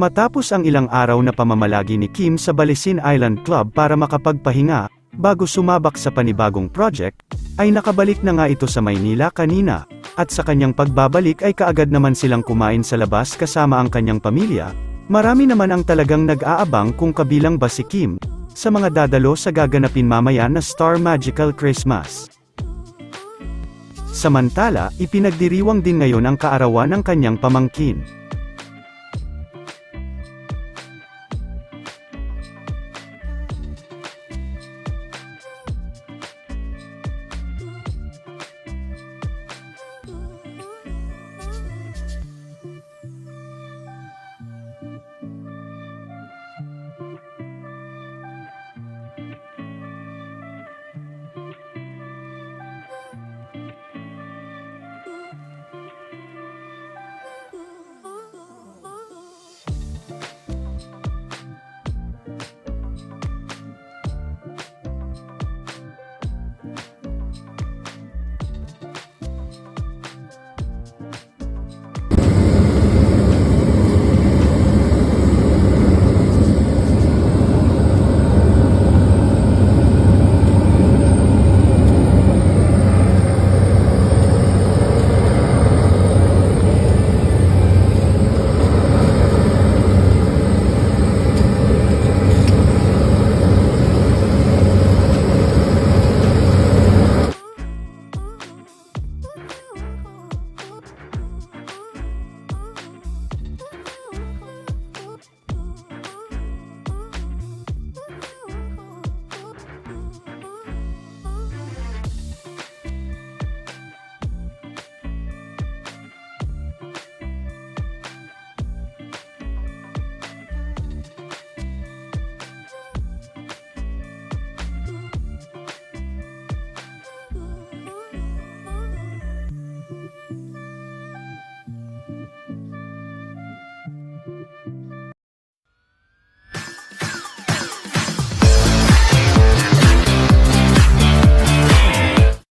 Matapos ang ilang araw na pamamalagi ni Kim sa Balisin Island Club para makapagpahinga, bago sumabak sa panibagong project, ay nakabalik na nga ito sa Maynila kanina, at sa kanyang pagbabalik ay kaagad naman silang kumain sa labas kasama ang kanyang pamilya. Marami naman ang talagang nag-aabang kung kabilang ba si Kim sa mga dadalo sa gaganapin mamaya na Star Magical Christmas. Samantala, ipinagdiriwang din ngayon ang kaarawan ng kanyang pamangkin.